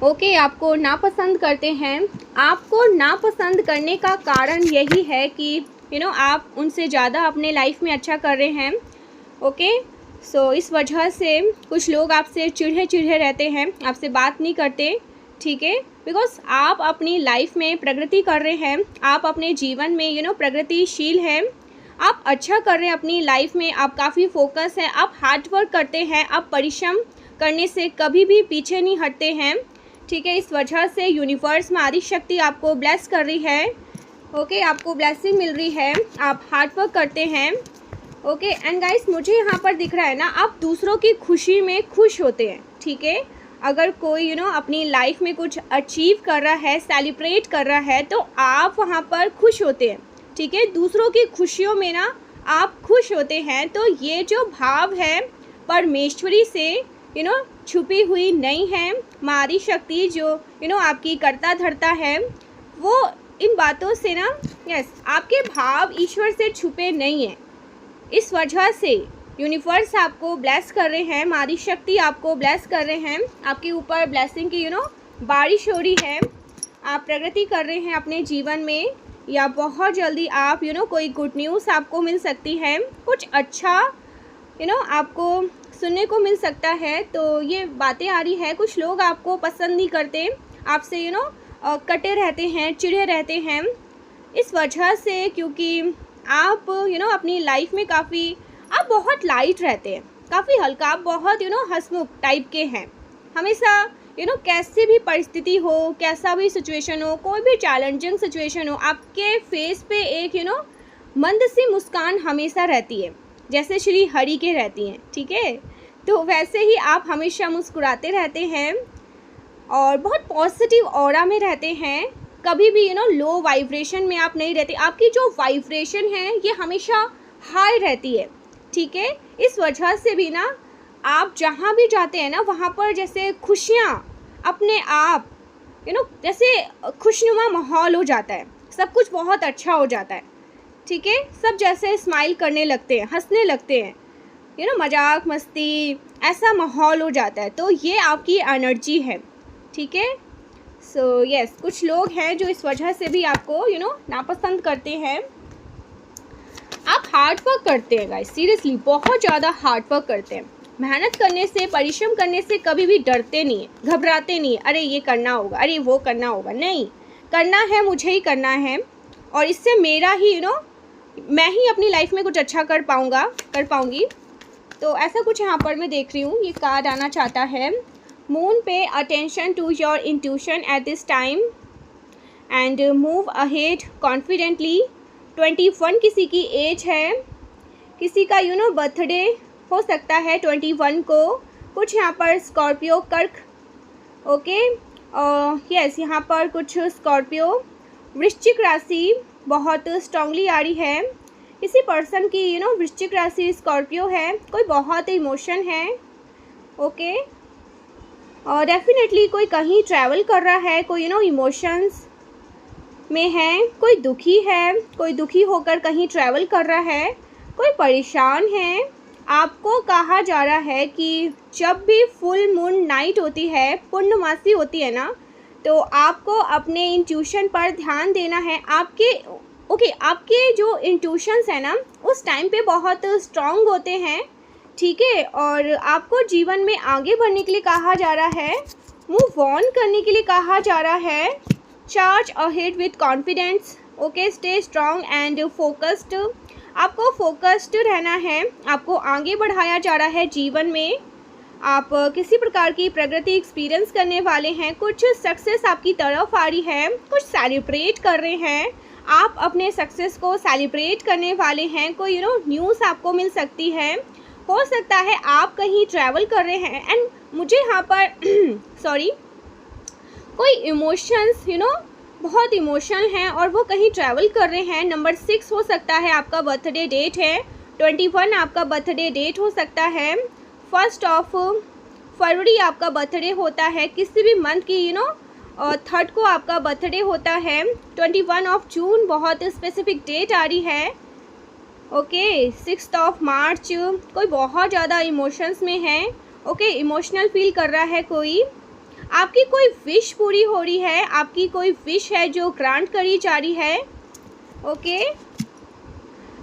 Okay, आपको नापसंद करते हैं। आपको नापसंद करने का कारण यही है कि आप उनसे ज़्यादा अपने लाइफ में अच्छा कर रहे हैं। ओके, सो इस वजह से कुछ लोग आपसे चिढ़े चिढ़े रहते हैं, आपसे बात नहीं करते, ठीक है, बिकॉज आप अपनी लाइफ में प्रगति कर रहे हैं, आप अपने जीवन में प्रगतिशील हैं, आप अच्छा कर रहे हैं अपनी लाइफ में, आप काफ़ी फोकस हैं, आप हार्ड वर्क करते हैं, आप परिश्रम करने से कभी भी पीछे नहीं हटते हैं, ठीक है। इस वजह से यूनिवर्स में आदि शक्ति आपको ब्लेस कर रही है। ओके, आपको ब्लेसिंग मिल रही है, आप हार्ड वर्क करते हैं। ओके, एंड गाइस, मुझे यहाँ पर दिख रहा है ना, आप दूसरों की खुशी में खुश होते हैं, ठीक है। अगर कोई अपनी लाइफ में कुछ अचीव कर रहा है, सेलिब्रेट कर रहा है, तो आप वहाँ पर खुश होते हैं, ठीक है। दूसरों की खुशियों में ना आप खुश होते हैं। तो ये जो भाव है परमेश्वरी से छुपी हुई नहीं है, मारी शक्ति जो आपकी करता धरता है, वो इन बातों से ना आपके भाव ईश्वर से छुपे नहीं हैं। इस वजह से यूनिवर्स आपको ब्लेस कर रहे हैं, मारी शक्ति आपको ब्लेस कर रहे हैं, आपके ऊपर ब्लेसिंग की बारिश हो रही है, आप प्रगति कर रहे हैं अपने जीवन में, या बहुत जल्दी आप कोई गुड न्यूज़ आपको मिल सकती है, कुछ अच्छा आपको सुनने को मिल सकता है। तो ये बातें आ रही है, कुछ लोग आपको पसंद नहीं करते, आपसे कटे रहते हैं, चिढ़े रहते हैं, इस वजह से, क्योंकि आप अपनी लाइफ में काफ़ी आप बहुत लाइट रहते हैं, काफ़ी हल्का, आप बहुत हंसमुख टाइप के हैं, हमेशा कैसी भी परिस्थिति हो, कैसा भी सिचुएशन हो, कोई भी चैलेंजिंग सिचुएशन हो, आपके फेस पे एक मंद सी मुस्कान हमेशा रहती है, जैसे श्री हरि के रहती हैं, ठीक है। तो वैसे ही आप हमेशा मुस्कुराते रहते हैं और बहुत पॉजिटिव ऑरा में रहते हैं, कभी भी लो वाइब्रेशन में आप नहीं रहते, आपकी जो वाइब्रेशन है ये हमेशा हाई रहती है, ठीक है। इस वजह से भी ना आप जहाँ भी जाते हैं ना, वहाँ पर जैसे खुशियाँ अपने आप जैसे खुशनुमा माहौल हो जाता है, सब कुछ बहुत अच्छा हो जाता है, ठीक है। सब जैसे स्माइल करने लगते हैं, हंसने लगते हैं, मजाक मस्ती ऐसा माहौल हो जाता है। तो ये आपकी एनर्जी है, ठीक है। सो यस, कुछ लोग हैं जो इस वजह से भी आपको नापसंद करते हैं। आप हार्ड वर्क करते हैं गाइस, सीरियसली बहुत ज़्यादा हार्ड वर्क करते हैं, मेहनत करने से, परिश्रम करने से कभी भी डरते नहीं है, घबराते नहीं है, अरे ये करना होगा, अरे वो करना होगा, नहीं, करना है, मुझे ही करना है, और इससे मेरा ही मैं ही अपनी लाइफ में कुछ अच्छा कर पाऊँगी। तो ऐसा कुछ यहाँ पर मैं देख रही हूँ, ये कार्ड आना चाहता है, मून पे attention to your intuition at this time and move ahead confidently. 21 किसी की एज है, किसी का बर्थडे हो सकता है 21 को, कुछ यहाँ पर स्कॉर्पियो कर्क, ओके, यस, यहाँ पर कुछ स्कॉर्पियो वृश्चिक राशि बहुत स्ट्रांगली आ रही है, किसी पर्सन की वृश्चिक राशि स्कॉर्पियो है, कोई बहुत इमोशन है, ओके, और डेफिनेटली कोई कहीं ट्रैवल कर रहा है, कोई इमोशंस में है, कोई दुखी है, कोई दुखी होकर कहीं ट्रैवल कर रहा है, कोई परेशान है। आपको कहा जा रहा है कि जब भी फुल मून नाइट होती है, पूर्णमासी होती है ना, तो आपको अपने इंट्यूशन पर ध्यान देना है। आपके जो इंट्यूशंस है ना, उस टाइम पे बहुत स्ट्रांग होते हैं, ठीक है, और आपको जीवन में आगे बढ़ने के लिए कहा जा रहा है, मूव ऑन करने के लिए कहा जा रहा है, charge ahead with confidence, okay, stay strong and focused. आपको फोकस्ड रहना है, आपको आगे बढ़ाया जा रहा है जीवन में, आप किसी प्रकार की प्रगति एक्सपीरियंस करने वाले हैं, कुछ सक्सेस आपकी तरफ आ रही है, कुछ सेलिब्रेट कर रहे हैं, आप अपने सक्सेस को सेलिब्रेट करने वाले हैं, कोई न्यूज़ आपको मिल सकती है, हो सकता है आप कहीं ट्रैवल कर रहे हैं, एंड मुझे यहाँ पर सॉरी, कोई इमोशंस बहुत इमोशनल हैं और वो कहीं ट्रैवल कर रहे हैं। नंबर 6 हो सकता है आपका बर्थडे डेट है, 21 आपका बर्थडे डेट हो सकता है, 1 फरवरी आपका बर्थडे होता है, किसी भी मंथ की 3rd को आपका बर्थडे होता है, 21 जून बहुत स्पेसिफिक डेट आ रही है, ओके, 6 मार्च कोई बहुत ज़्यादा इमोशंस में है, ओके, इमोशनल फील कर रहा है कोई, आपकी कोई विश पूरी हो रही है, आपकी कोई विश है जो ग्रांट करी जा रही है। Okay,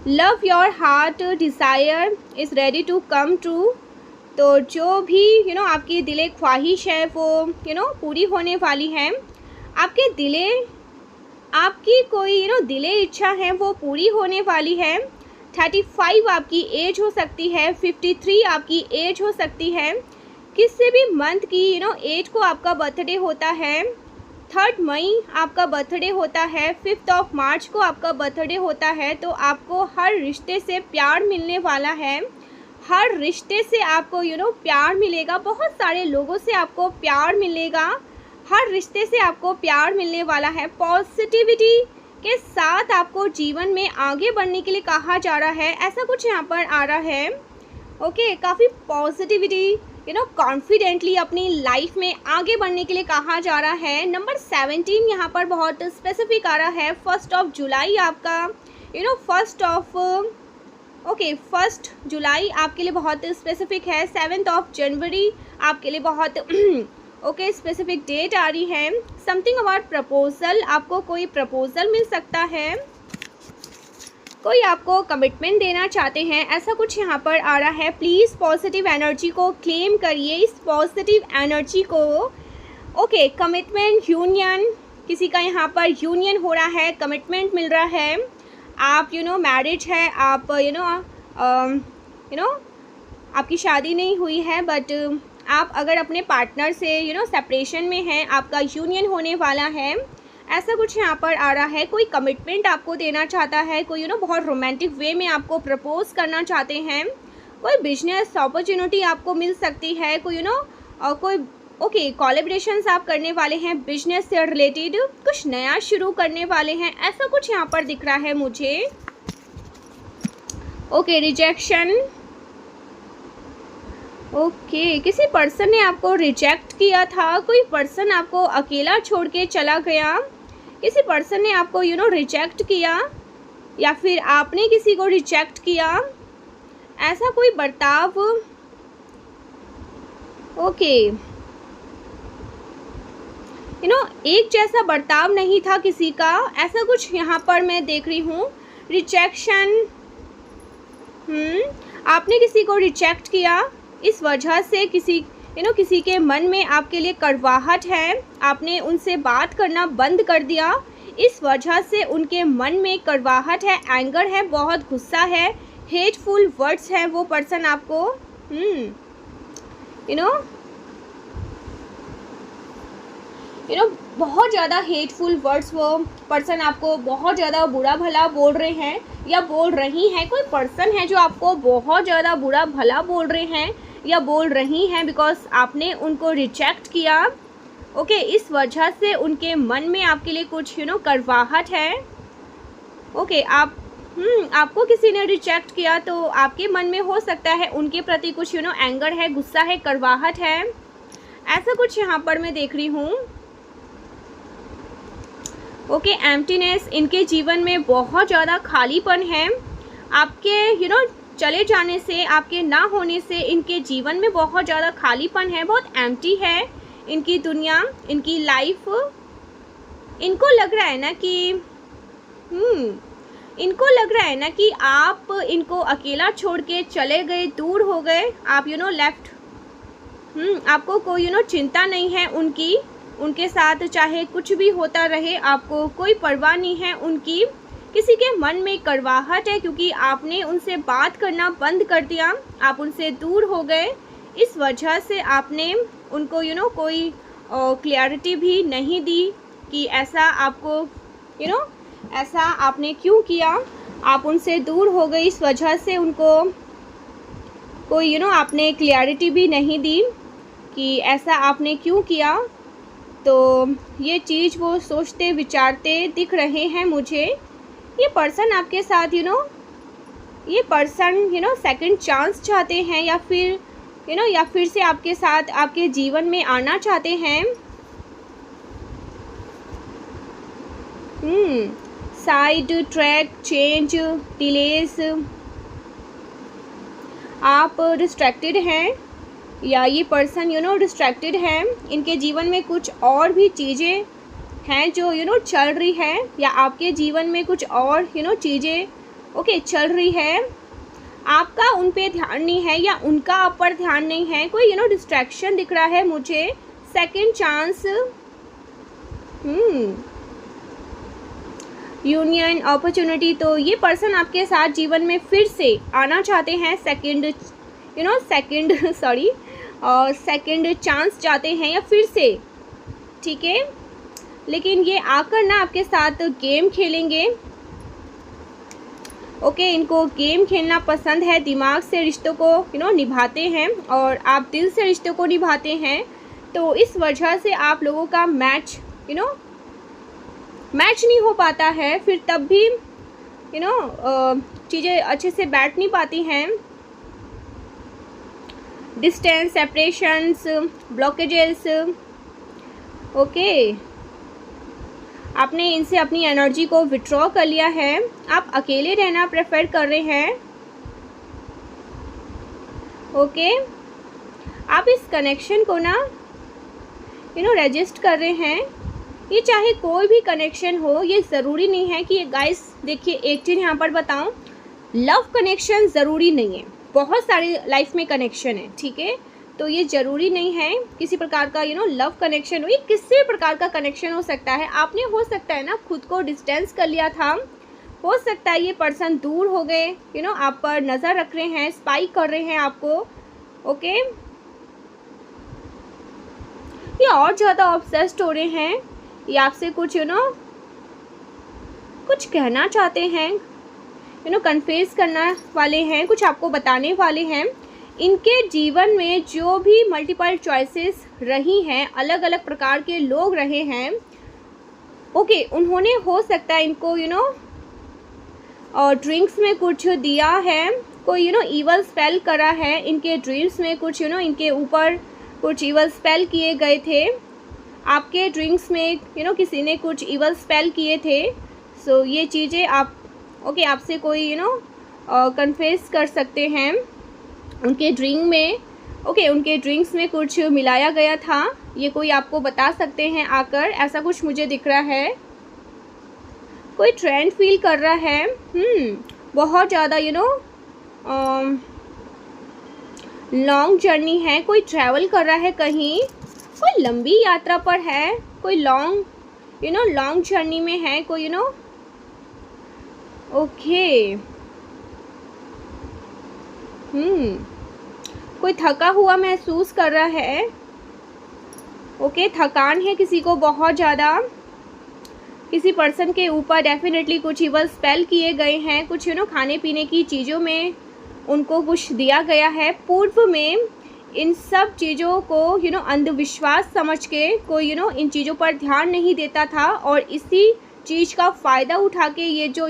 love your heart desire is ready to come true. तो जो भी आपकी दिले ख्वाहिश है वो पूरी होने वाली है। आपके दिले आपकी कोई दिले इच्छा है वो पूरी होने वाली है। 35 आपकी एज हो सकती है, 53 आपकी एज हो सकती है। किसी भी मंथ की एज को आपका बर्थडे होता है। 3 मई आपका बर्थडे होता है, 5 मार्च को आपका बर्थडे होता है। तो आपको हर रिश्ते से प्यार मिलने वाला है, हर रिश्ते से आपको प्यार मिलेगा, बहुत सारे लोगों से आपको प्यार मिलेगा, हर रिश्ते से आपको प्यार मिलने वाला है। पॉजिटिविटी के साथ आपको जीवन में आगे बढ़ने के लिए कहा जा रहा है, ऐसा कुछ यहाँ पर आ रहा है। ओके, काफ़ी पॉजिटिविटी कॉन्फिडेंटली अपनी लाइफ में आगे बढ़ने के लिए कहा जा रहा है। नंबर 17 यहाँ पर बहुत स्पेसिफिक आ रहा है। 1 जुलाई आपका 1 जुलाई आपके लिए बहुत स्पेसिफिक है। 7 जनवरी आपके लिए बहुत स्पेसिफिक डेट आ रही है। समथिंग अबाउट प्रपोजल, आपको कोई प्रपोजल मिल सकता है, कोई आपको कमिटमेंट देना चाहते हैं, ऐसा कुछ यहाँ पर आ रहा है। प्लीज़ पॉजिटिव एनर्जी को क्लेम करिए, इस पॉजिटिव एनर्जी को। ओके, कमिटमेंट, यूनियन, किसी का यहाँ पर यूनियन हो रहा है, कमिटमेंट मिल रहा है। आप मैरिज है, आप आपकी शादी नहीं हुई है, बट आप अगर अपने पार्टनर से सेपरेशन में हैं, आपका यूनियन होने वाला है, ऐसा कुछ यहाँ पर आ रहा है। कोई कमिटमेंट आपको देना चाहता है, कोई बहुत रोमांटिक वे में आपको प्रपोज करना चाहते हैं, कोई बिजनेस अपॉर्चुनिटी आपको मिल सकती है, कोई कोई कोलैबोरेशंस आप करने वाले हैं, बिजनेस से रिलेटेड कुछ नया शुरू करने वाले हैं, ऐसा कुछ यहाँ पर दिख रहा है मुझे। Okay, rejection. ओके, किसी पर्सन ने आपको रिजेक्ट किया था, कोई पर्सन आपको अकेला छोड़ के चला गया, किसी पर्सन ने आपको रिजेक्ट किया, या फिर आपने किसी को रिजेक्ट किया, ऐसा कोई बर्ताव। ओके, एक जैसा बर्ताव नहीं था किसी का, ऐसा कुछ यहाँ पर मैं देख रही हूँ। रिजेक्शन, आपने किसी को रिजेक्ट किया, इस वजह से किसी के मन में आपके लिए कड़वाहट है, आपने उनसे बात करना बंद कर दिया, इस वजह से उनके मन में कड़वाहट है, एंगर है, बहुत गुस्सा है, हेटफुल वर्ड्स हैं वो पर्सन आपको बहुत ज़्यादा हेटफुल वर्ड्स वो पर्सन आपको बहुत ज़्यादा बुरा भला बोल रहे हैं या बोल रही हैं। कोई पर्सन है जो आपको बहुत ज़्यादा बुरा भला बोल रहे हैं या बोल रही हैं, बिकॉज आपने उनको रिजेक्ट किया। ओके, इस वजह से उनके मन में आपके लिए कुछ कड़वाहट है। ओके, आपको किसी ने रिजेक्ट किया तो आपके मन में हो सकता है उनके प्रति कुछ एंगर है, गुस्सा है, कड़वाहट है, ऐसा कुछ यहाँ पर मैं देख रही हूँ। ओके, एम्प्टीनेस, इनके जीवन में बहुत ज़्यादा खालीपन है, आपके चले जाने से, आपके ना होने से इनके जीवन में बहुत ज़्यादा खालीपन है, बहुत एम्प्टी है इनकी दुनिया, इनकी लाइफ। इनको लग रहा है ना कि आप इनको अकेला छोड़ के चले गए, दूर हो गए, आप लेफ्ट। आपको कोई चिंता नहीं है उनके साथ, चाहे कुछ भी होता रहे, आपको कोई परवाह नहीं है उनकी। किसी के मन में कड़वाहट है क्योंकि आपने उनसे बात करना बंद कर दिया, आप उनसे दूर हो गए, इस वजह से आपने उनको कोई क्लैरिटी भी नहीं दी कि ऐसा आपको ऐसा आपने क्यों किया, आप उनसे दूर हो गए, इस वजह से उनको कोई आपने क्लैरिटी भी नहीं दी कि ऐसा आपने क्यों किया। तो ये चीज़ वो सोचते विचारते दिख रहे हैं मुझे। ये पर्सन आपके साथ ये पर्सन सेकंड चांस चाहते हैं, या फिर से आपके साथ आपके जीवन में आना चाहते हैं। साइड ट्रैक, चेंज, डिलेस, आप डिस्ट्रैक्टेड हैं या ये पर्सन डिस्ट्रैक्टेड है, इनके जीवन में कुछ और भी चीज़ें हैं जो चल रही है, या आपके जीवन में कुछ और चीज़ें चल रही है, आपका उन पे ध्यान नहीं है या उनका आप पर ध्यान नहीं है, कोई डिस्ट्रैक्शन दिख रहा है मुझे। Second chance, union, opportunity. तो ये पर्सन आपके साथ जीवन में फिर से आना चाहते हैं, सेकंड चांस चाहते हैं या फिर से, ठीक है। लेकिन ये आकर ना आपके साथ गेम खेलेंगे। इनको गेम खेलना पसंद है, दिमाग से रिश्तों को निभाते हैं और आप दिल से रिश्तों को निभाते हैं। तो इस वजह से आप लोगों का मैच नहीं हो पाता है, फिर तब भी चीज़ें अच्छे से बैठ नहीं पाती हैं। Distance, separations, blockages. आपने इनसे अपनी एनर्जी को विड्रॉ कर लिया है, आप अकेले रहना प्रेफर कर रहे हैं। आप इस कनेक्शन को ना रजिस्ट कर रहे हैं। ये चाहे कोई भी कनेक्शन हो, ये ज़रूरी नहीं है कि गाइस देखिए, एक चीज़ यहाँ पर बताऊँ, लव कनेक्शन ज़रूरी नहीं है, बहुत सारी लाइफ में कनेक्शन है, ठीक है। तो ये ज़रूरी नहीं है किसी प्रकार का लव कनेक्शन हो, ये किसी प्रकार का कनेक्शन हो सकता है। आपने हो सकता है ना खुद को डिस्टेंस कर लिया था, हो सकता है ये पर्सन दूर हो गए, आप पर नज़र रख रहे हैं, स्पाई कर रहे हैं आपको। ये और ज़्यादा ऑब्सेस्ड हो रहे हैं, ये आपसे कुछ कुछ कहना चाहते हैं, कन्फेस करना वाले हैं, कुछ आपको बताने वाले हैं। इनके जीवन में जो भी मल्टीपल चॉइसेस रही हैं, अलग अलग प्रकार के लोग रहे हैं, उन्होंने हो सकता है इनको और ड्रिंक्स में कुछ दिया है, कोई ईवल स्पेल करा है, इनके ड्रीम्स में कुछ इनके ऊपर कुछ ईवल स्पेल किए गए थे, आपके ड्रिंक्स में किसी ने कुछ ईवल स्पेल किए थे। सो ये चीज़ें आप आपसे कोई कन्फेस कर सकते हैं। उनके ड्रिंक में उनके ड्रिंक्स में कुछ मिलाया गया था, ये कोई आपको बता सकते हैं आकर, ऐसा कुछ मुझे दिख रहा है। कोई ट्रेंड फील कर रहा है, बहुत ज़्यादा लॉन्ग जर्नी है, कोई ट्रैवल कर रहा है कहीं, कोई लंबी यात्रा पर है, कोई लॉन्ग जर्नी में है कोई कोई थका हुआ महसूस कर रहा है। थकान है किसी को बहुत ज़्यादा, किसी पर्सन के ऊपर डेफिनेटली कुछ इवल स्पेल किए गए हैं, कुछ खाने पीने की चीज़ों में उनको कुछ दिया गया है। पूर्व में इन सब चीज़ों को अंधविश्वास समझ के कोई इन चीज़ों पर ध्यान नहीं देता था, और इसी चीज़ का फ़ायदा उठा के ये जो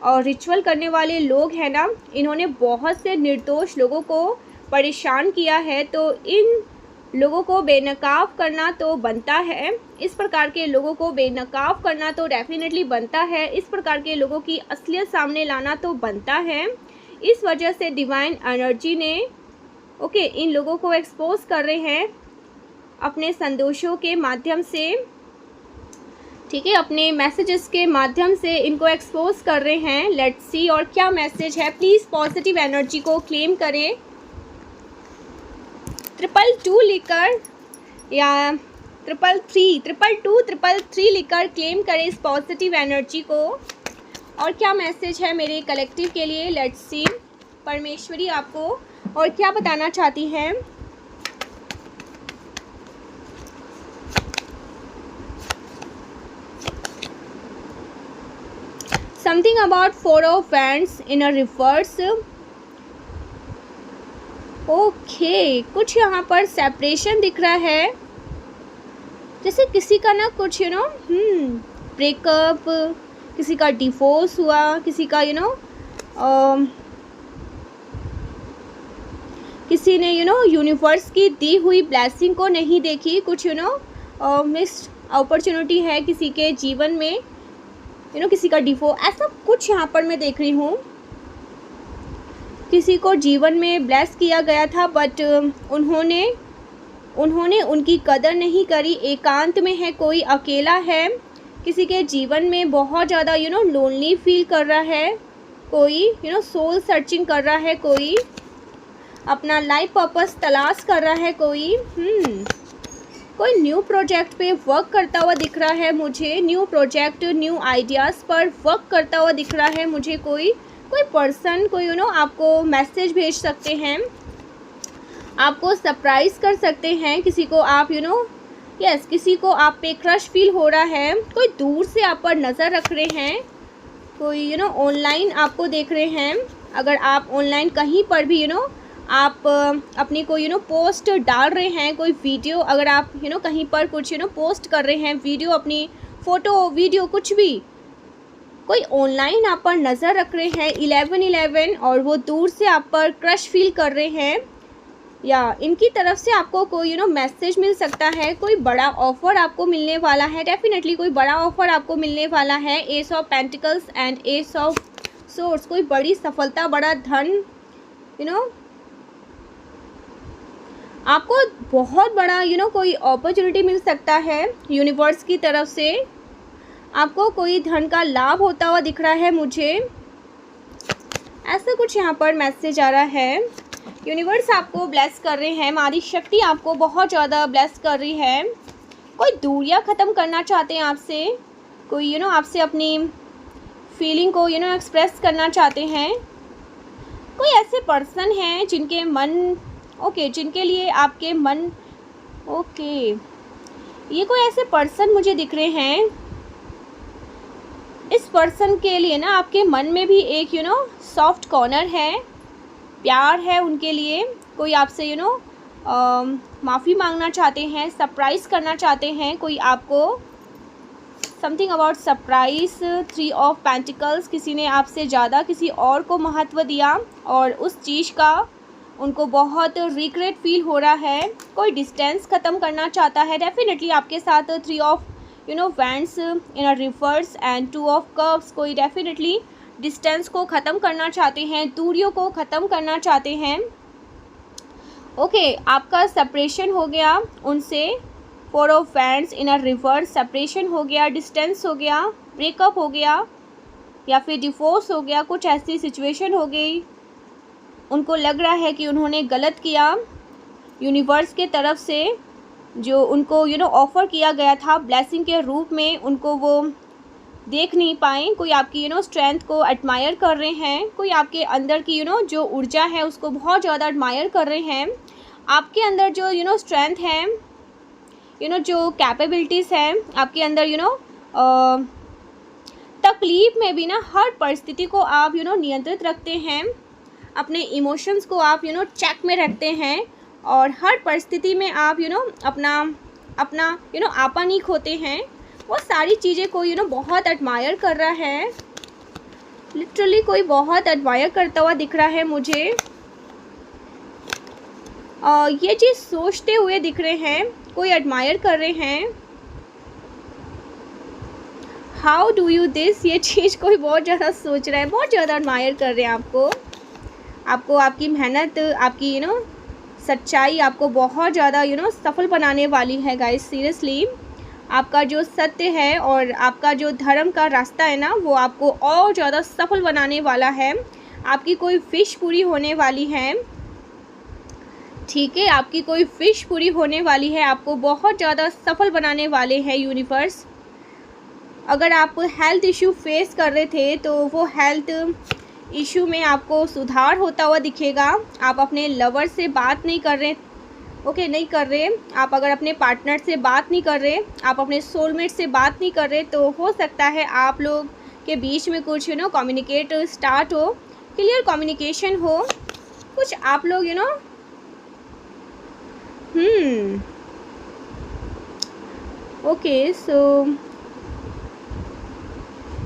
और रिचुअल करने वाले लोग हैं ना, इन्होंने बहुत से निर्दोष लोगों को परेशान किया है। तो इन लोगों को बेनकाब करना तो बनता है, इस प्रकार के लोगों को बेनकाब करना तो डेफिनेटली बनता है, इस प्रकार के लोगों की असलियत सामने लाना तो बनता है। इस वजह से डिवाइन एनर्जी ने इन लोगों को एक्सपोज कर रहे हैं अपने संदेशों के माध्यम से, ठीक है, अपने मैसेजेस के माध्यम से इनको एक्सपोज कर रहे हैं। लेट्स सी और क्या मैसेज है। प्लीज़ पॉजिटिव एनर्जी को क्लेम करें। 222 लिखकर या 333 लिखकर क्लेम करें इस पॉजिटिव एनर्जी को। और क्या मैसेज है मेरे कलेक्टिव के लिए। लेट्स सी परमेश्वरी आपको और क्या बताना चाहती हैं। Something about 4 of Wands in a reverse. कुछ यहाँ पर सेपरेशन दिख रहा है, जैसे किसी का ना कुछ ब्रेकअप, किसी का डिवोर्स हुआ, किसी का किसी ने यूनिवर्स की दी हुई ब्लेसिंग को नहीं देखी, कुछ मिस्ड अपॉर्चुनिटी है किसी के जीवन में, किसी का डिवोर्स, ऐसा कुछ यहाँ पर मैं देख रही हूँ। किसी को जीवन में ब्लेस किया गया था, बट उन्होंने उनकी कदर नहीं करी। एकांत में है, कोई अकेला है, किसी के जीवन में बहुत ज़्यादा लोनली फील कर रहा है, कोई सोल सर्चिंग कर रहा है, कोई अपना लाइफ पर्पस तलाश कर रहा है, कोई न्यू प्रोजेक्ट पे वर्क करता हुआ दिख रहा है मुझे, न्यू प्रोजेक्ट न्यू आइडियाज़ पर वर्क करता हुआ दिख रहा है मुझे। कोई पर्सन कोई आपको मैसेज भेज सकते हैं, आपको सरप्राइज़ कर सकते हैं, किसी को आप यस किसी को आप पे क्रश फील हो रहा है, कोई दूर से आप पर नज़र रख रहे हैं, कोई ऑनलाइन आपको देख रहे हैं। अगर आप ऑनलाइन कहीं पर भी आप अपनी कोई पोस्ट डाल रहे हैं, कोई वीडियो, अगर आप कहीं पर कुछ पोस्ट कर रहे हैं, वीडियो, अपनी फ़ोटो वीडियो कुछ भी, कोई ऑनलाइन आप पर नज़र रख रहे हैं 1111 और वो दूर से आप पर क्रश फील कर रहे हैं, या इनकी तरफ से आपको कोई मैसेज मिल सकता है, कोई बड़ा ऑफ़र आपको मिलने वाला है। डेफिनेटली कोई बड़ा ऑफ़र आपको मिलने वाला है। S of pentacles and S of swords, कोई बड़ी सफलता, बड़ा धन, आपको बहुत बड़ा कोई अपॉर्चुनिटी मिल सकता है यूनिवर्स की तरफ से। आपको कोई धन का लाभ होता हुआ दिख रहा है मुझे, ऐसा कुछ यहाँ पर मैसेज आ रहा है। यूनिवर्स आपको ब्लेस कर रहे हैं, मारी शक्ति आपको बहुत ज़्यादा ब्लेस कर रही है। कोई दूरियां ख़त्म करना चाहते हैं आपसे, कोई आपसे अपनी फीलिंग को एक्सप्रेस करना चाहते हैं। कोई ऐसे पर्सन हैं जिनके मन जिनके लिए आपके मन ये कोई ऐसे पर्सन मुझे दिख रहे हैं। इस पर्सन के लिए ना आपके मन में भी एक सॉफ्ट कॉर्नर है, प्यार है उनके लिए। कोई आपसे माफ़ी मांगना चाहते हैं, सरप्राइज़ करना चाहते हैं, कोई आपको something about surprise. 3 of pentacles, किसी ने आपसे ज़्यादा किसी और को महत्व दिया और उस चीज़ का उनको बहुत रिग्रेट फील हो रहा है। कोई डिस्टेंस ख़त्म करना चाहता है डेफिनेटली आपके साथ। 3 of wands in a reverse and 2 of cups, कोई डेफिनेटली डिस्टेंस को ख़त्म करना चाहते हैं, दूरियों को ख़त्म करना चाहते हैं। आपका सेपरेशन हो गया उनसे। 4 of wands in a reverse, separation हो गया, डिस्टेंस हो गया, ब्रेकअप हो गया या फिर डिवोर्स हो गया, कुछ ऐसी सिचुएशन हो गई। उनको लग रहा है कि उन्होंने गलत किया। यूनिवर्स के तरफ से जो उनको ऑफ़र किया गया था ब्लेसिंग के रूप में, उनको वो देख नहीं पाए। कोई आपकी स्ट्रेंथ को एडमायर कर रहे हैं, कोई आपके अंदर की जो ऊर्जा है उसको बहुत ज़्यादा एडमायर कर रहे हैं। आपके अंदर जो स्ट्रेंथ है, जो कैपेबिलिटीज़ हैं आपके अंदर, तकलीफ़ में भी हर परिस्थिति को आप नियंत्रित रखते हैं, अपने इमोशंस को आप चेक में रखते हैं और हर परिस्थिति में आप अपना आपा नहीं खोते हैं। वो सारी चीज़ें कोई बहुत एडमायर कर रहा है, लिटरली कोई बहुत एडमायर करता हुआ दिख रहा है मुझे। ये चीज़ सोचते हुए दिख रहे हैं, कोई एडमायर कर रहे हैं। हाउ डू यू दिस, ये चीज़ कोई बहुत ज़्यादा सोच रहा है, बहुत ज़्यादा एडमायर कर रहे हैं आपको आपकी मेहनत, आपकी सच्चाई आपको बहुत ज़्यादा सफल बनाने वाली है गाइस। सीरियसली आपका जो सत्य है और आपका जो धर्म का रास्ता है ना, वो आपको और ज़्यादा सफल बनाने वाला है। आपकी कोई विश पूरी होने वाली है, ठीक है, आपकी कोई विश पूरी होने वाली है, आपको बहुत ज़्यादा सफल बनाने वाले हैं यूनिवर्स। अगर आप हेल्थ इशू फेस कर रहे थे तो वो हेल्थ इशू में आपको सुधार होता हुआ दिखेगा। आप अपने लवर से बात नहीं कर रहे, नहीं कर रहे, आप अगर अपने पार्टनर से बात नहीं कर रहे, आप अपने सोलमेट से बात नहीं कर रहे, तो हो सकता है आप लोग के बीच में कुछ कम्युनिकेट स्टार्ट हो, क्लियर कम्युनिकेशन हो, कुछ आप लोग सो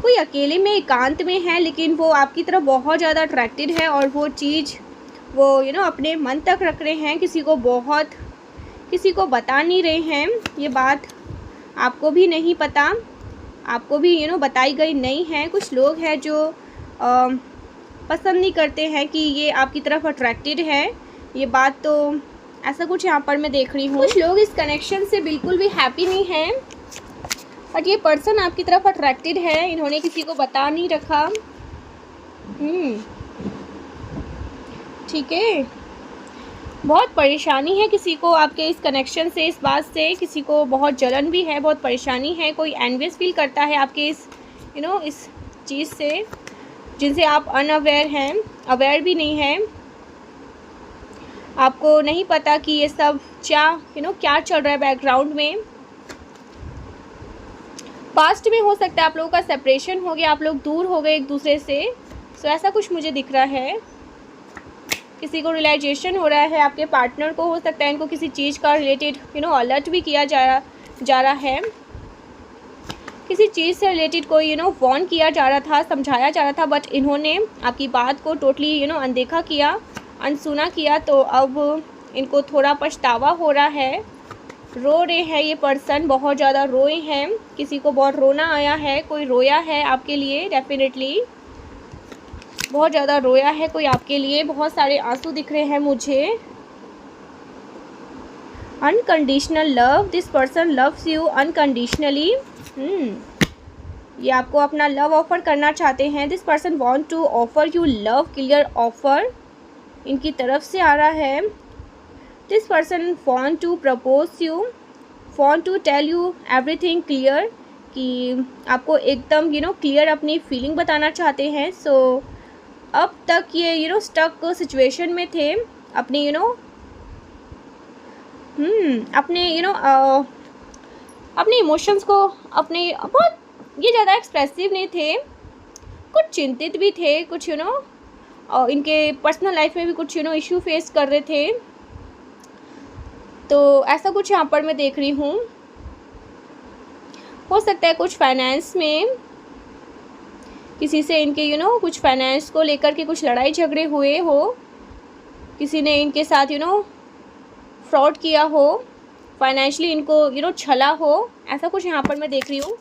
कोई अकेले में एकांत में है, लेकिन वो आपकी तरफ बहुत ज़्यादा अट्रैक्टेड है और वो चीज़ वो अपने मन तक रख रहे हैं, किसी को बता नहीं रहे हैं। ये बात आपको भी नहीं पता, आपको भी बताई गई नहीं है। कुछ लोग हैं जो पसंद नहीं करते हैं कि ये आपकी तरफ अट्रैक्टेड है, ये बात तो ऐसा कुछ यहाँ पर मैं देख रही हूँ। कुछ लोग इस कनेक्शन से बिल्कुल भी हैप्पी नहीं हैं, बट ये पर्सन आपकी तरफ अट्रैक्टेड है, इन्होंने किसी को बता नहीं रखा। ठीक है, बहुत परेशानी है किसी को आपके इस कनेक्शन से, इस बात से किसी को बहुत जलन भी है, बहुत परेशानी है, कोई एनवियस फील करता है आपके इस इस चीज़ से, जिनसे आप अनअवेयर हैं, अवेयर भी नहीं हैं, आपको नहीं पता कि ये सब क्या चल रहा है बैकग्राउंड में। पास्ट में हो सकता है आप लोगों का सेपरेशन हो गया, आप लोग दूर हो गए एक दूसरे से, सो ऐसा कुछ मुझे दिख रहा है। किसी को रियलाइजेशन हो रहा है, आपके पार्टनर को हो सकता है इनको किसी चीज़ का रिलेटेड अलर्ट भी किया जा रहा है, किसी चीज़ से रिलेटेड कोई वार्न किया जा रहा था, समझाया जा रहा था, बट इन्होंने आपकी बात को टोटली अनदेखा किया, अनसुना किया, तो अब इनको थोड़ा पछतावा हो रहा है। रो रहे हैं ये पर्सन, बहुत ज़्यादा रोए हैं, किसी को बहुत रोना आया है, कोई रोया है आपके लिए, डेफिनेटली बहुत ज़्यादा रोया है कोई आपके लिए, बहुत सारे आंसू दिख रहे हैं मुझे। Unconditional love, this person loves you unconditionally. ये आपको अपना लव ऑफर करना चाहते हैं। This person want to offer you love, clear offer इनकी तरफ से आ रहा है। This person want to propose you, want to tell you everything clear, कि आपको एकदम क्लियर अपनी फीलिंग बताना चाहते हैं। सो अब तक ये स्टक सिचुएशन में थे, अपनी अपने इमोशंस को, अपने बहुत ये ज़्यादा एक्सप्रेसिव नहीं थे, कुछ चिंतित भी थे, कुछ और इनके पर्सनल लाइफ में भी कुछ इशू फेस कर रहे थे, तो ऐसा कुछ यहाँ पर मैं देख रही हूँ। हो सकता है कुछ फाइनेंस में किसी से इनके कुछ फाइनेंस को लेकर के कुछ लड़ाई झगड़े हुए हो, किसी ने इनके साथ फ्रॉड किया हो, फाइनेंशियली इनको छला हो, ऐसा कुछ यहाँ पर मैं देख रही हूँ।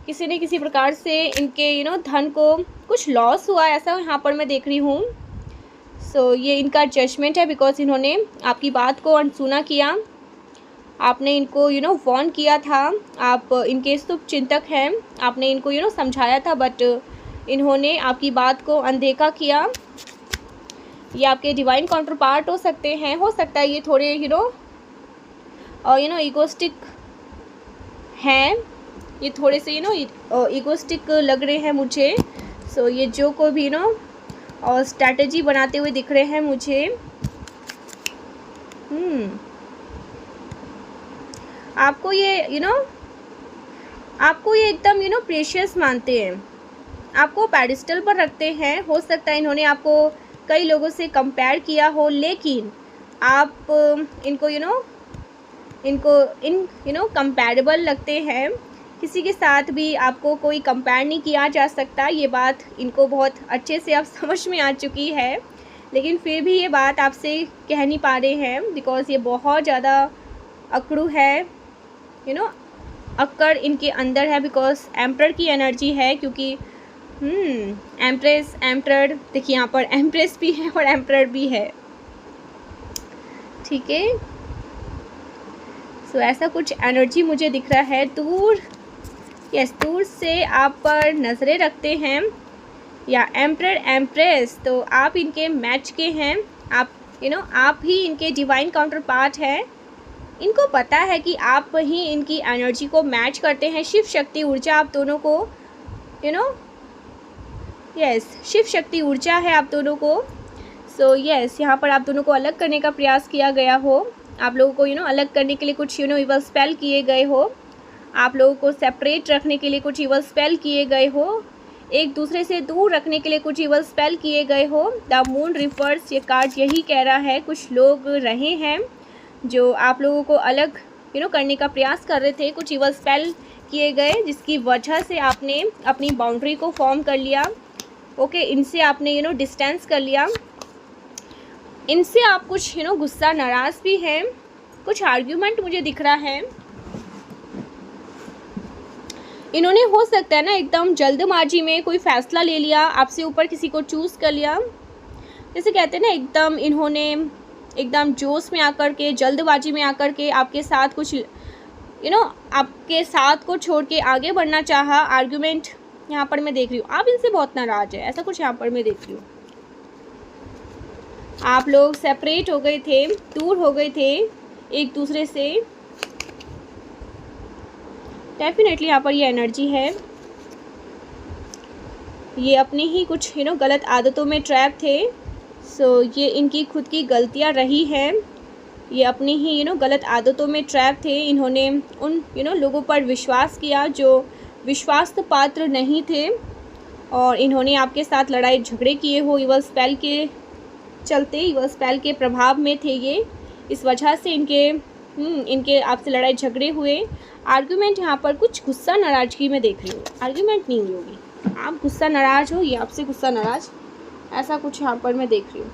किसी ने किसी प्रकार से इनके धन को कुछ लॉस हुआ, ऐसा यहाँ पर मैं देख रही हूँ। सो ये इनका जजमेंट है, बिकॉज इन्होंने आपकी बात को अनसुना किया, आपने इनको वार्न किया था, आप इनके शुभ चिंतक हैं, आपने इनको समझाया था, बट इन्होंने आपकी बात को अनदेखा किया। ये आपके डिवाइन काउंटर पार्ट हो सकते हैं, हो सकता है ये थोड़े ईगोस्टिक हैं, ये थोड़े से ईगोस्टिक लग रहे हैं मुझे। सो ये जो कोई भी और स्ट्रैटेजी बनाते हुए दिख रहे हैं मुझे। आपको ये आपको ये एकदम प्रेशियस मानते हैं, आपको पैडिस्टल पर रखते हैं। हो सकता है इन्होंने आपको कई लोगों से कंपेयर किया हो, लेकिन आप इनको कंपेरेबल लगते हैं। किसी के साथ भी आपको कोई कंपेयर नहीं किया जा सकता, ये बात इनको बहुत अच्छे से अब समझ में आ चुकी है, लेकिन फिर भी ये बात आपसे कह नहीं पा रहे हैं, बिकॉज़ ये बहुत ज़्यादा अकड़ू है, अक्कड़ इनके अंदर है, बिकॉज एम्परर की एनर्जी है, क्योंकि एम्प्रेस, एम्परर, देखिए यहाँ पर एम्प्रेस भी है और एम्परर भी है। ठीक है, सो ऐसा कुछ एनर्जी मुझे दिख रहा है। दूर, यस, दूर से आप पर नज़रें रखते हैं, या एम्परर, एम्प्रेस, तो आप इनके मैच के हैं, आप आप ही इनके डिवाइन काउंटर पार्ट हैं। इनको पता है कि आप ही इनकी एनर्जी को मैच करते हैं। शिव शक्ति ऊर्जा आप दोनों को यस, शिव शक्ति ऊर्जा है आप दोनों को। सो यस, यहाँ पर आप दोनों को अलग करने का प्रयास किया गया हो, आप लोगों को अलग करने के लिए कुछ इवल स्पेल किए गए हो, आप लोगों को सेपरेट रखने के लिए कुछ इवल स्पेल किए गए हो, एक दूसरे से दूर रखने के लिए कुछ इवल स्पेल किए गए हो। द मून रिवर्स, ये कार्ड यही कह रहा है, कुछ लोग रहे हैं जो आप लोगों को अलग करने का प्रयास कर रहे थे, कुछ इवल स्पेल किए गए, जिसकी वजह से आपने अपनी बाउंड्री को फॉर्म कर लिया। ओके, इनसे आपने डिस्टेंस कर लिया, इनसे आप कुछ गुस्सा, नाराज़ भी हैं, कुछ आर्ग्यूमेंट मुझे दिख रहा है। इन्होंने हो सकता है ना एकदम जल्दबाजी में कोई फ़ैसला ले लिया, आपसे ऊपर किसी को चूज़ कर लिया। जैसे कहते हैं ना एकदम इन्होंने एकदम जोश में आकर के, जल्दबाजी में आकर के आपके साथ कुछ आपके साथ को छोड़ के आगे बढ़ना चाहा। आर्गुमेंट यहाँ पर मैं देख रही हूँ, आप इनसे बहुत नाराज़ है, ऐसा कुछ यहाँ पर मैं देख रही हूँ। आप लोग सेपरेट हो गए थे, दूर हो गए थे एक दूसरे से। डेफिनेटली यहाँ पर ये एनर्जी है, ये अपनी ही कुछ गलत आदतों में ट्रैप थे। सो ये इनकी खुद की गलतियाँ रही हैं, ये अपनी ही गलत आदतों में ट्रैप थे। इन्होंने उन लोगों पर विश्वास किया जो विश्वास पात्र नहीं थे, और इन्होंने आपके साथ लड़ाई झगड़े किए हो। इवल स्पेल के चलते, इवल स्पेल के प्रभाव में थे ये, इस वजह से इनके आपसे लड़ाई झगड़े हुए। आर्गुमेंट यहाँ पर कुछ गुस्सा नाराज़गी में देख रही हूँ, आर्गुमेंट नहीं हुई होगी, आप गुस्सा नाराज़ हो, ये आपसे गुस्सा नाराज़, ऐसा कुछ यहाँ पर मैं देख रही हूँ।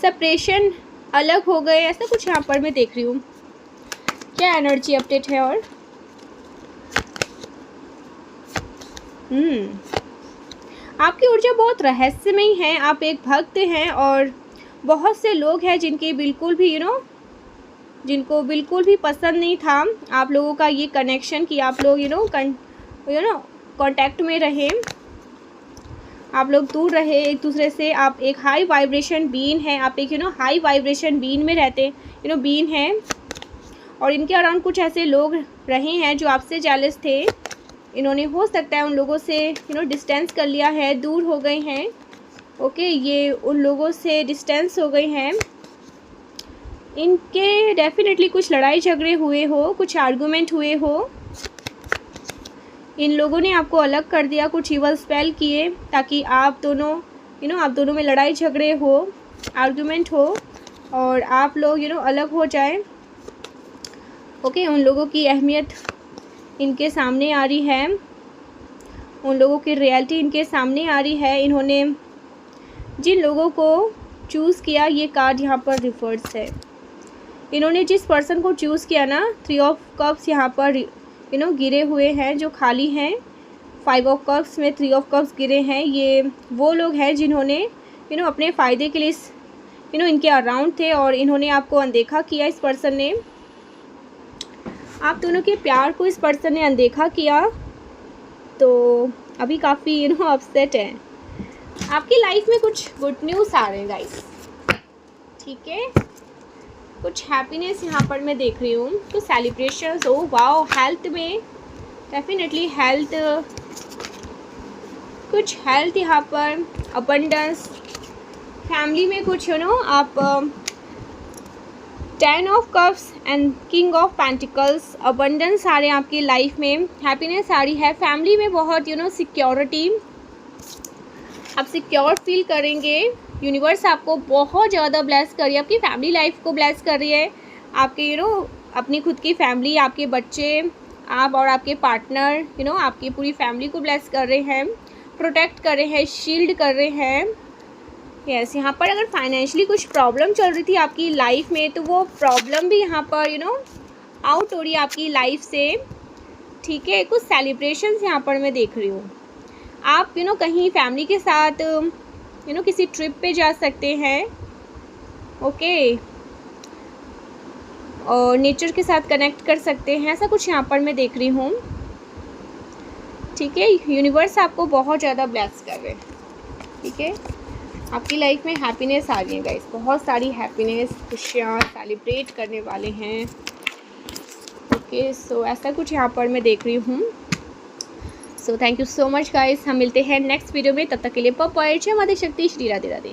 सेपरेशन, अलग हो गए, ऐसा कुछ यहाँ पर मैं देख रही हूँ। क्या एनर्जी अपडेट है? और आपकी ऊर्जा बहुत रहस्यमयी है, आप एक भक्त हैं, और बहुत से लोग हैं जिनके बिल्कुल भी जिनको बिल्कुल भी पसंद नहीं था आप लोगों का ये कनेक्शन, कि आप लोग कांटेक्ट में रहे, आप लोग दूर रहे एक दूसरे से। आप एक हाई वाइब्रेशन बीइंग हैं, आप एक हाई वाइब्रेशन बीइंग में रहते बीइंग हैं, और इनके अराउंड कुछ ऐसे लोग रहे हैं जो आपसे जेलस थे। इन्होंने हो सकता है उन लोगों से डिस्टेंस कर लिया है, दूर हो गए हैं। ओके, ये उन लोगों से डिस्टेंस हो गए हैं। इनके डेफिनेटली कुछ लड़ाई झगड़े हुए हो, कुछ आर्गुमेंट हुए हो, इन लोगों ने आपको अलग कर दिया, कुछ इवल स्पेल किए ताकि आप दोनों आप दोनों में लड़ाई झगड़े हो, आर्गुमेंट हो, और आप लोग अलग हो जाए। ओके, उन लोगों की अहमियत इनके सामने आ रही है, उन लोगों की रियलिटी इनके सामने आ रही है। इन्होंने जिन लोगों को चूज़ किया, ये कार्ड यहाँ पर रिवर्स है। इन्होंने जिस पर्सन को चूज़ किया ना, 3 ऑफ कप्स यहाँ पर गिरे हुए हैं जो खाली हैं। 5 ऑफ कप्स में 3 ऑफ कप्स गिरे हैं। ये वो लोग हैं जिन्होंने अपने फ़ायदे के लिए इनके अराउंड थे, और इन्होंने आपको अनदेखा किया। इस पर्सन ने आप दोनों के प्यार को, इस पर्सन ने अनदेखा किया, तो अभी काफ़ी अपसेट है। आपकी लाइफ में कुछ गुड न्यूज़ आ रहे हैं गाइस, ठीक है, कुछ हैप्पीनेस यहाँ पर मैं देख रही हूँ, तो सेलिब्रेशंस। ओ वाओ, हेल्थ में डेफिनेटली हेल्थ, कुछ हेल्थ यहाँ पर, अबंडेंस, फैमिली में कुछ आप 10 of cups and king of pentacles, abundance आ रहे हैं आपकी लाइफ में, हैप्पीनेस आ रही है। फैमिली में बहुत सिक्योरिटी, आप सिक्योर फील करेंगे। यूनिवर्स आपको बहुत ज़्यादा ब्लेस कर रही है, आपकी फैमिली लाइफ को ब्लेस कर रही है। आपके अपनी खुद की फैमिली, आपके बच्चे, आप और आपके पार्टनर आपकी पूरी फैमिली को ब्लेस कर रहे हैं, प्रोटेक्ट कर रहे हैं, शील्ड कर रहे हैं। यस, यहाँ पर अगर फाइनेंशियली कुछ प्रॉब्लम चल रही थी आपकी लाइफ में, तो वो प्रॉब्लम भी यहाँ पर आउट हो रही है आपकी लाइफ से, ठीक है। कुछ सेलिब्रेशंस यहाँ पर मैं देख रही हूँ। आप कहीं फैमिली के साथ किसी ट्रिप पे जा सकते हैं, ओके, और नेचर के साथ कनेक्ट कर सकते हैं, ऐसा कुछ यहाँ पर मैं देख रही हूँ, ठीक है। यूनिवर्स आपको बहुत ज़्यादा ब्लेस कर रहे हैं, ठीक है। आपकी लाइफ में हैप्पीनेस आ रही है गाइस, बहुत सारी हैप्पीनेस, खुशियाँ सेलिब्रेट करने वाले हैं, ओके। सो ऐसा कुछ यहाँ पर मैं देख रही हूँ। So thank you so much guys, हम मिलते हैं नेक्स्ट वीडियो में, तब तक के लिए बाय बाय। जय माता शक्ति, श्री राधे राधे।